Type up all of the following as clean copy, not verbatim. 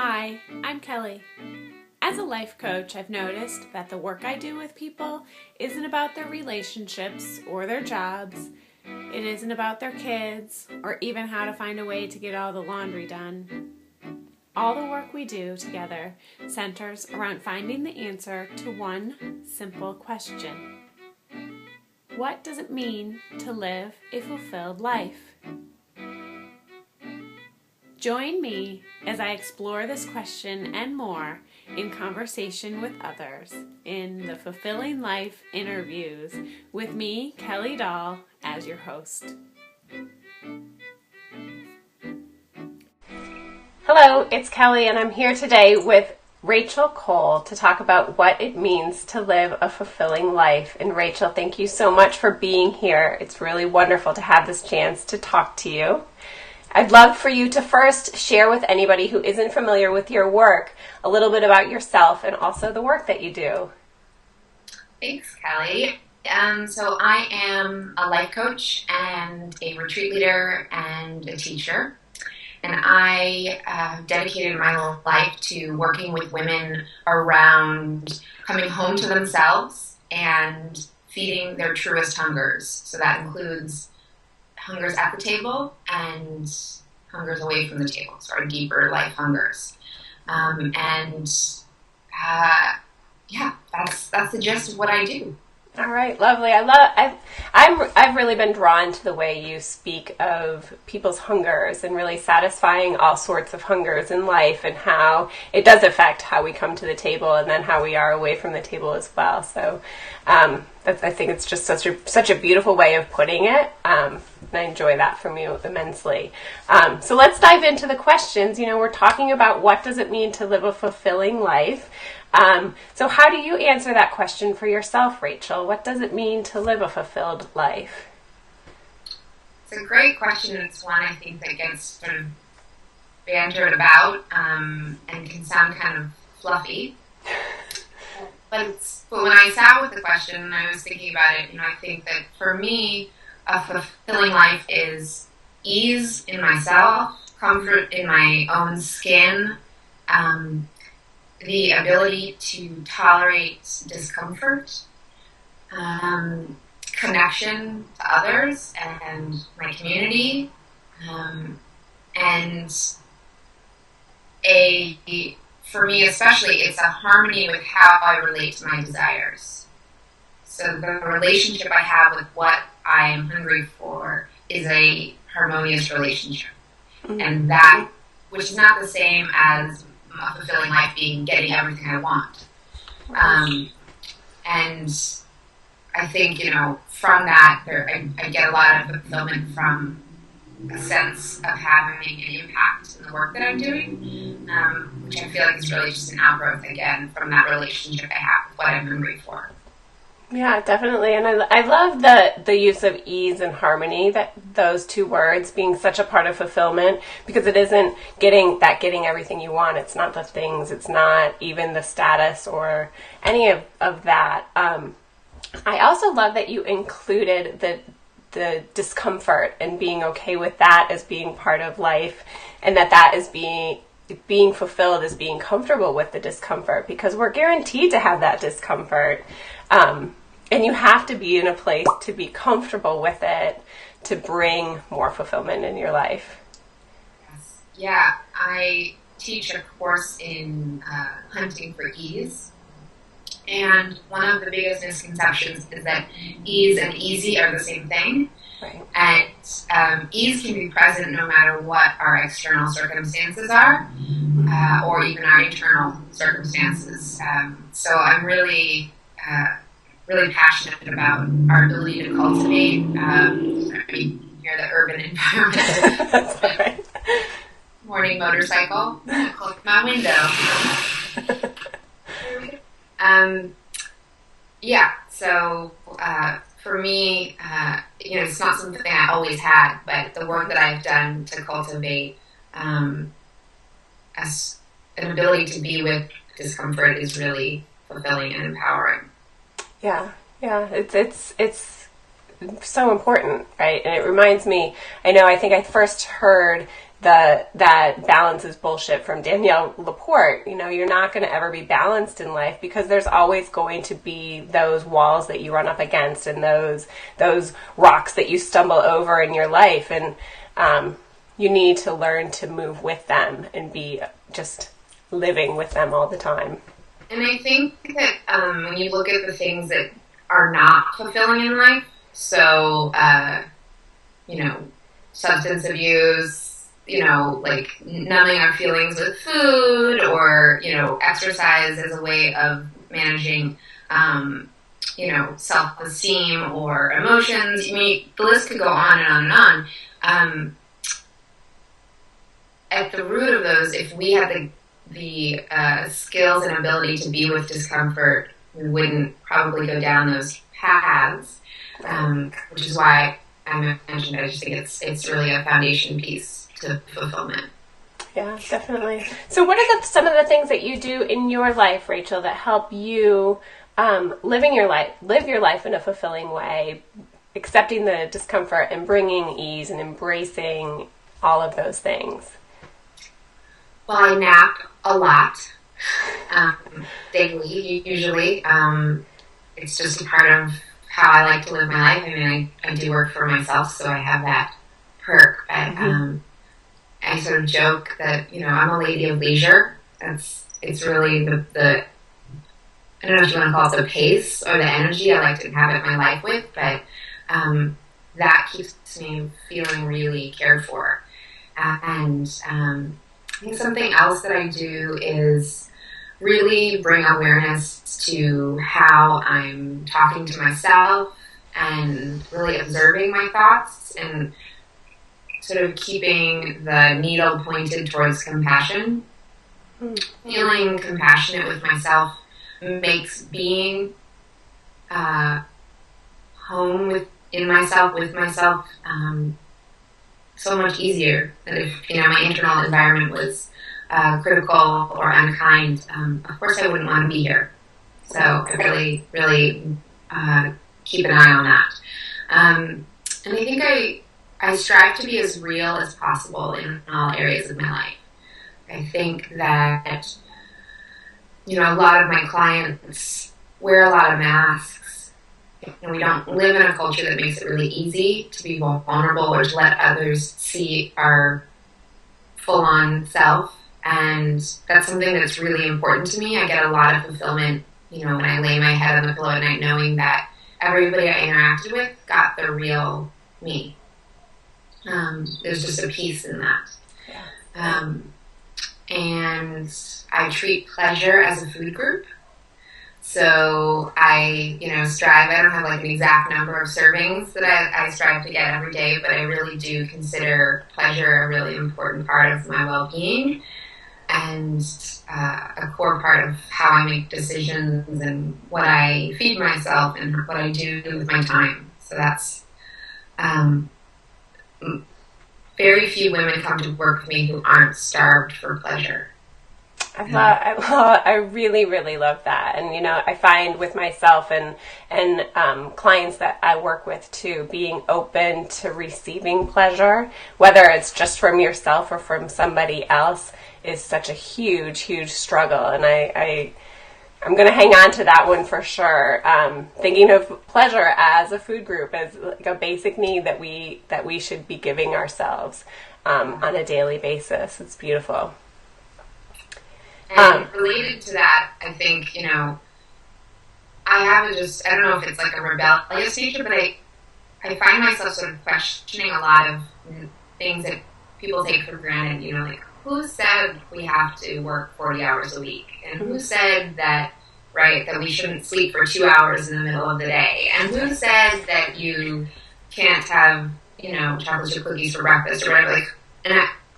Hi, I'm Kelly. As a life coach, I've noticed that the work I do with people isn't about their relationships or their jobs. It isn't about their kids or even how to find a way to get all the laundry done. All the work we do together centers around finding the answer to one simple question. What does it mean to live a fulfilled life? Join me as I explore this question and more in conversation with others in the Fulfilling Life interviews with me, Kelly Dahl, as your host. Hello, it's Kelly, and I'm here today with Rachel Cole to talk about what it means to live a fulfilling life. And Rachel, thank you so much for being here. It's really wonderful to have this chance to talk to you. I'd love for you to first share with anybody who isn't familiar with your work a little bit about yourself and also the work that you do. Thanks, Kelly. So I am a life coach and a retreat leader and a teacher. And I have dedicated my life to working with women around coming home to themselves and feeding their truest hungers. So that includes hungers at the table and hungers away from the table, so our deeper life hungers. That's the gist of what I do. All right, lovely. I've really been drawn to the way you speak of people's hungers and really satisfying all sorts of hungers in life and how it does affect how we come to the table and then how we are away from the table as well. So I think it's just such a beautiful way of putting it. And I enjoy that from you immensely. So let's dive into the questions. We're talking about what does it mean to live a fulfilling life. So how do you answer that question for yourself, Rachel? What does it mean to live a fulfilled life? It's a great question. It's one I think that gets sort of bantered about and can sound kind of fluffy. But when I sat with the question and I was thinking about it, I think that for me, a fulfilling life is ease in myself, comfort in my own skin, the ability to tolerate discomfort, connection to others and my community, for me especially, it's a harmony with how I relate to my desires. So the relationship I have with what I am hungry for is a harmonious relationship. Mm-hmm. And that, which is not the same as a fulfilling life being getting everything I want. And I think, from that, I get a lot of fulfillment from a sense of having an impact in the work that I'm doing, which I feel like is really just an outgrowth, again, from that relationship I have with what I'm hungry for. Yeah, definitely. And I love the use of ease and harmony, that those two words being such a part of fulfillment, because it isn't getting everything you want. It's not the things. It's not even the status or any of that. I also love that you included the discomfort and being okay with that as being part of life, and that is being fulfilled as being comfortable with the discomfort, because we're guaranteed to have that discomfort. And you have to be in a place to be comfortable with it to bring more fulfillment in your life. Yes. Yeah, I teach a course in hunting for ease. And one of the biggest misconceptions is that ease and easy are the same thing. Right. And ease can be present no matter what our external circumstances are, or even our internal circumstances. So I'm really passionate about our ability to cultivate, near the urban environment. That's all right. Morning motorcycle, close my window. So for me, it's not something I always had, but the work that I've done to cultivate as an ability to be with discomfort is really fulfilling and empowering. Yeah, it's so important, right? And it reminds me, I think I first heard that balance is bullshit from Danielle Laporte. You're not going to ever be balanced in life because there's always going to be those walls that you run up against and those rocks that you stumble over in your life. And you need to learn to move with them and be just living with them all the time. And I think that when you look at the things that are not fulfilling in life, so, substance abuse, like numbing our feelings with food, or, exercise as a way of managing, self-esteem or emotions. I mean, the list could go on and on and on. At the root of those, if we had the skills and ability to be with discomfort, we wouldn't probably go down those paths, which is why I mentioned I just think it's really a foundation piece to fulfillment. Yeah, definitely. So what are some of the things that you do in your life, Rachel, that help you live your life in a fulfilling way, accepting the discomfort and bringing ease and embracing all of those things? Well, I nap a lot, daily, usually. It's just a part of how I like to live my life. I mean, I do work for myself, so I have that perk. But I sort of joke that, I'm a lady of leisure. It's really the I don't know if you want to call it the pace or the energy I like to inhabit my life with, but that keeps me feeling really cared for. I think something else that I do is really bring awareness to how I'm talking to myself and really observing my thoughts and sort of keeping the needle pointed towards compassion. Feeling compassionate with myself makes being home with myself so much easier than if my internal environment was critical or unkind. Of course, I wouldn't want to be here. So I really, really keep an eye on that. And I think I strive to be as real as possible in all areas of my life. I think that a lot of my clients wear a lot of masks. And we don't live in a culture that makes it really easy to be vulnerable or to let others see our full-on self. And that's something that's really important to me. I get a lot of fulfillment, when I lay my head on the pillow at night knowing that everybody I interacted with got the real me. There's just a piece in that. And I treat pleasure as a food group. So I, strive. I don't have like an exact number of servings that I strive to get every day, but I really do consider pleasure a really important part of my well-being and a core part of how I make decisions and what I feed myself and what I do with my time. So that's very few women come to work with me who aren't starved for pleasure. I really, really love that. And, I find with myself and clients that I work with too, being open to receiving pleasure, whether it's just from yourself or from somebody else, is such a huge, huge struggle. And I'm going to hang on to that one for sure. Thinking of pleasure as a food group as like a basic need that we should be giving ourselves on a daily basis. It's beautiful. And related to that, I think, I have I don't know if it's like a rebellious nature, but I find myself sort of questioning a lot of things that people take for granted, like who said we have to work 40 hours a week? And who said that we shouldn't sleep for 2 hours in the middle of the day? And who said that you can't have, chocolate chip cookies for breakfast or whatever?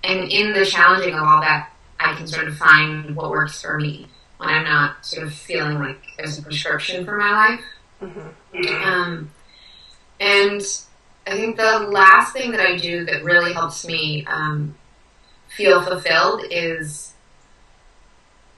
And in the challenging of all that, I can sort of find what works for me when I'm not sort of feeling like there's a prescription for my life. And I think the last thing that I do that really helps me feel fulfilled is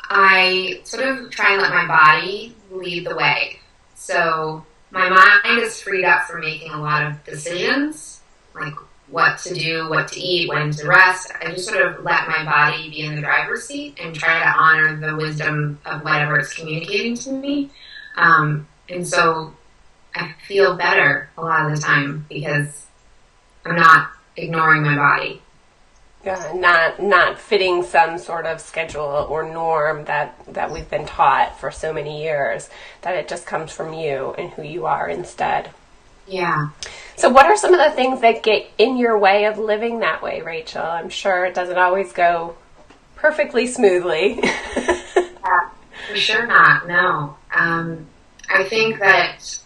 I sort of try and let my body lead the way. So my mind is freed up from making a lot of decisions, like what to do, what to eat, when to rest. I just sort of let my body be in the driver's seat and try to honor the wisdom of whatever it's communicating to me. And so I feel better a lot of the time because I'm not ignoring my body. Yeah, not fitting some sort of schedule or norm that we've been taught for so many years, that it just comes from you and who you are instead. Yeah. So what are some of the things that get in your way of living that way, Rachel? I'm sure it doesn't always go perfectly smoothly. Yeah, for sure not, no. I think that,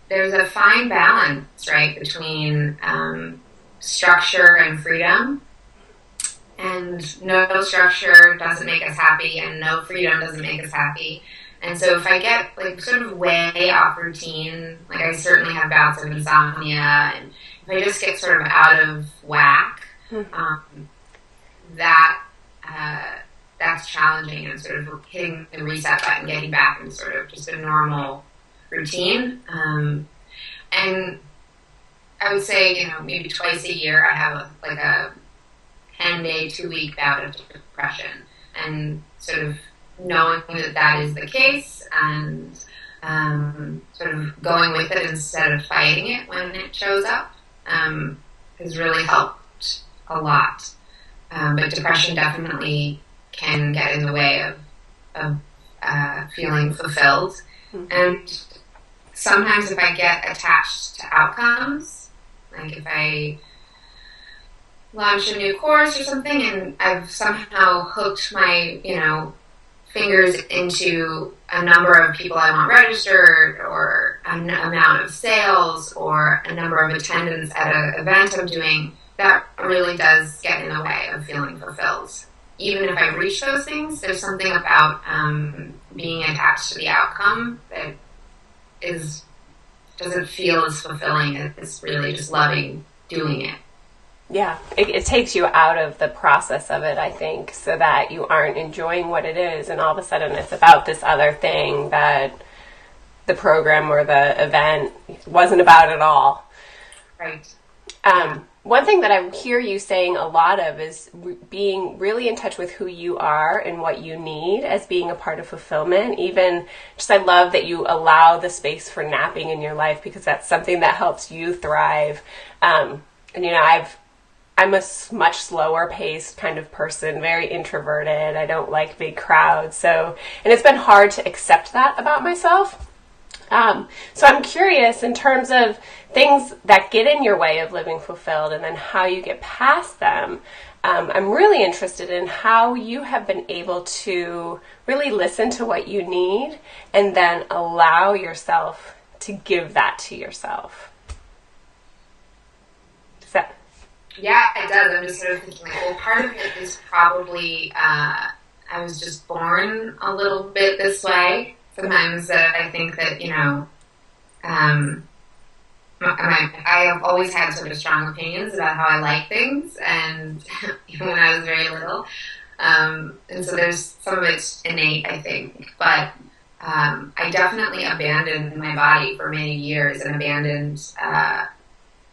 there's a fine balance, right, between structure and freedom. And no structure doesn't make us happy, and no freedom doesn't make us happy. And so if I get sort of way off routine, I certainly have bouts of insomnia, and if I just get sort of out of whack, that's challenging, and sort of hitting the reset button, getting back into sort of just a normal routine. And I would say, maybe twice a year I have a 10-day, 2-week bout of depression, and sort of knowing that is the case, and sort of going with it instead of fighting it when it shows up has really helped a lot. But depression definitely can get in the way of feeling fulfilled. Mm-hmm. And sometimes if I get attached to outcomes, if I launch a new course or something and I've somehow hooked my, fingers into a number of people I want registered, or an amount of sales, or a number of attendance at an event I'm doing, that really does get in the way of feeling fulfilled. Even if I reach those things, there's something about being attached to the outcome that doesn't feel as fulfilling as really just loving doing it. Yeah, it takes you out of the process of it, I think, so that you aren't enjoying what it is, and all of a sudden it's about this other thing that the program or the event wasn't about at all. Right. One thing that I hear you saying a lot of is being really in touch with who you are and what you need as being a part of fulfillment. Even just, I love that you allow the space for napping in your life, because that's something that helps you thrive. And I'm a much slower paced kind of person, very introverted. I don't like big crowds. And it's been hard to accept that about myself. So I'm curious, in terms of things that get in your way of living fulfilled and then how you get past them, I'm really interested in how you have been able to really listen to what you need and then allow yourself to give that to yourself. Does that... Yeah, it does. I'm just sort of thinking, part of it is probably I was just born a little bit this way. Sometimes I think that, I have always had sort of strong opinions about how I like things, and even when I was very little. And so there's some of it's innate, I think. But I definitely abandoned my body for many years, and abandoned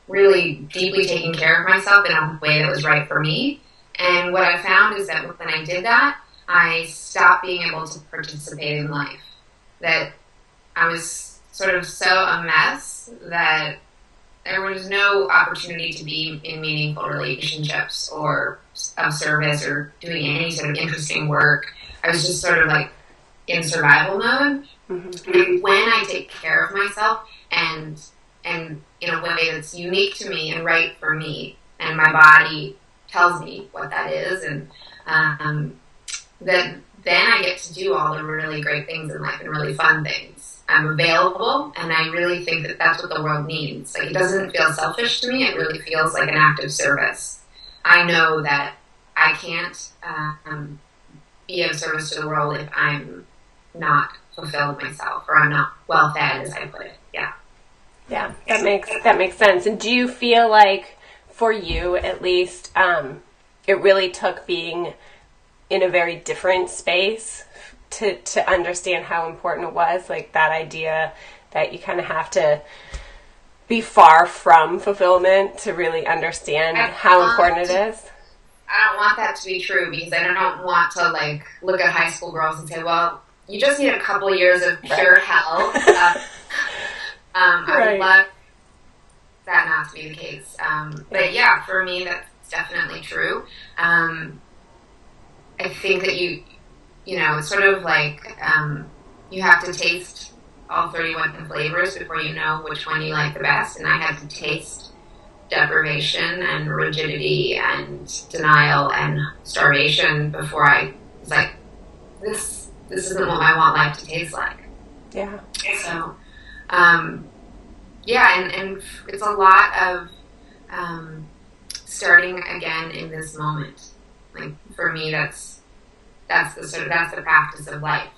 really deeply taking care of myself in a way that was right for me. And what I found is that when I did that, I stopped being able to participate in life. That I was sort of so a mess that there was no opportunity to be in meaningful relationships or of service or doing any sort of interesting work. I was just sort of in survival mode. Mm-hmm. And when I take care of myself and in a way that's unique to me and right for me, and my body tells me what that is, and then I get to do all the really great things in life and really fun things. I'm available, and I really think that that's what the world needs. It doesn't feel selfish to me. It really feels like an act of service. I know that I can't be of service to the world if I'm not fulfilled myself, or I'm not well fed, as I put it. Yeah. Yeah, that makes sense. And do you feel like, for you at least, it really took being in a very different space to understand how important it was, that idea that you kind of have to be far from fulfillment to really understand how important it is? I don't want that to be true, because I don't want to like look at high school girls and say, well, you just need a couple of years of pure hell. I would love that not to be the case. But yeah, for me, that's definitely true. I think that you know, it's sort of like you have to taste all 31 flavors before you know which one you like the best. And I had to taste deprivation and rigidity and denial and starvation before I was like, this isn't what I want life to taste like. Yeah. So, yeah, and it's a lot of starting again in this moment. Like for me, that's the practice of life,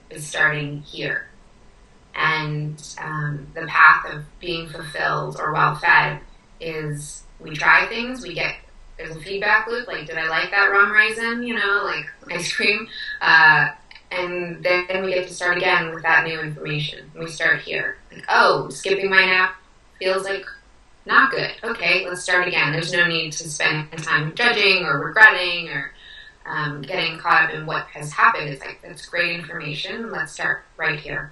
is starting here. And the path of being fulfilled or well fed is we try things, there's a feedback loop, like, did I like that rum raisin, you know, like ice cream? And then we get to start again with that new information. We start here. Like, oh, skipping my nap feels like not good. Okay, let's start again. There's no need to spend time judging or regretting or getting caught up in what has happened. It's like, that's great information. Let's start right here.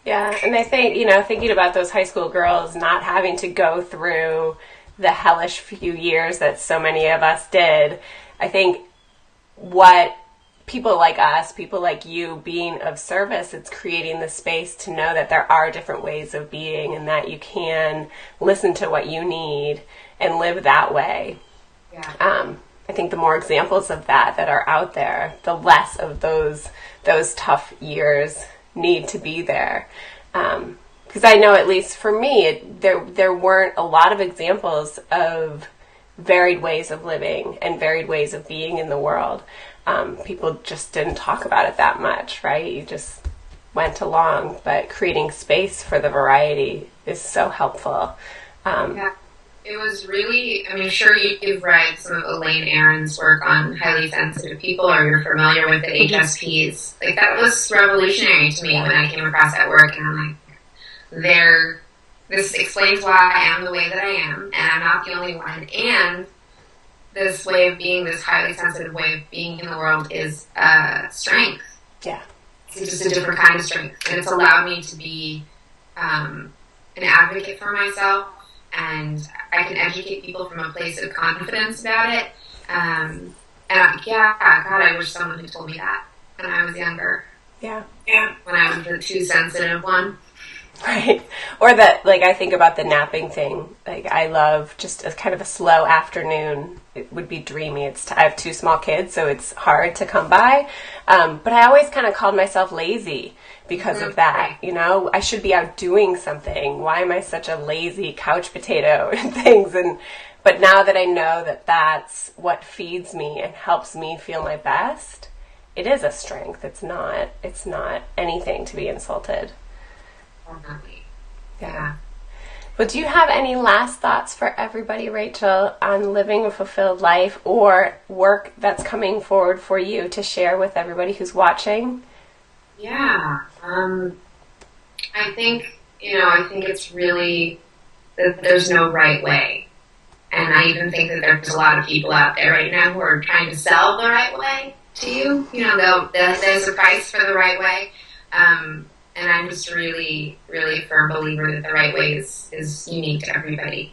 Yeah, and I think, you know, thinking about those high school girls not having to go through the hellish few years that so many of us did, I think what people like us, people like you being of service, it's creating the space to know that there are different ways of being and that you can listen to what you need and live that way. Yeah. I think the more examples of that are out there, the less of those tough years need to be there. Because I know, at least for me, there weren't a lot of examples of varied ways of living and varied ways of being in the world. People just didn't talk about it that much, right? You just went along, but creating space for the variety is so helpful. Yeah. It was really, I mean, sure, you've read some of Elaine Aron's work on highly sensitive people, or you're familiar with the HSPs. Like, that was revolutionary to me when I came across that work, and I'm like, this explains why I am the way that I am, and I'm not the only one, and this way of being, this highly sensitive way of being in the world is strength. Yeah. It's just a different kind of strength, and it's allowed me to be an advocate for myself, and I can educate people from a place of confidence about it. God, I wish someone had told me that when I was younger. Yeah. When I was the too sensitive one. Right. Or that, like, I think about the napping thing. Like, I love just a kind of a slow afternoon. It would be dreamy. I have 2 small kids, so it's hard to come by. But I always kind of called myself lazy because of that. You know, I should be out doing something. Why am I such a lazy couch potato and things? But now that I know that that's what feeds me and helps me feel my best, it is a strength. It's not anything to be insulted. Yeah. Well, do you have any last thoughts for everybody, Rachel, on living a fulfilled life or work that's coming forward for you to share with everybody who's watching? Yeah. I think it's really that there's no right way. And I even think that there's a lot of people out there right now who are trying to sell the right way to you. You know, there's a price for the right way. And I'm just really, really a firm believer that the right way is unique to everybody.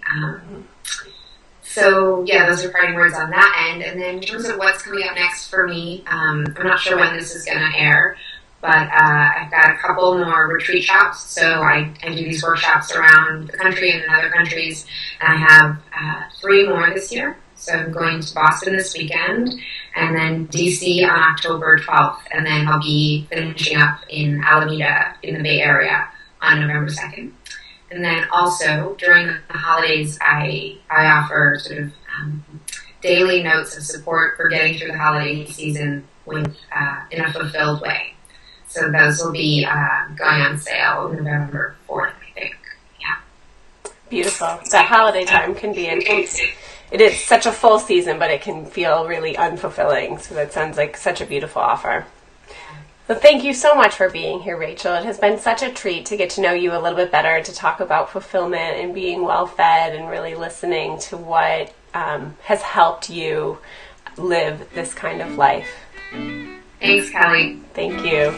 So, yeah, those are parting words on that end. And then in terms of what's coming up next for me, I'm not sure when this is going to air, but I've got a couple more retreat shops. So I do these workshops around the country and in other countries. And I have 3 more this year. So I'm going to Boston this weekend, and then DC on October 12th, and then I'll be finishing up in Alameda in the Bay Area on November 2nd. And then also during the holidays, I offer sort of daily notes of support for getting through the holiday season in a fulfilled way. So those will be going on sale November 4th, I think. Yeah. Beautiful. That holiday time can be it is such a full season, but it can feel really unfulfilling. So that sounds like such a beautiful offer. Well, thank you so much for being here, Rachel. It has been such a treat to get to know you a little bit better, to talk about fulfillment and being well-fed and really listening to what has helped you live this kind of life. Thanks, Kelly. Thank you.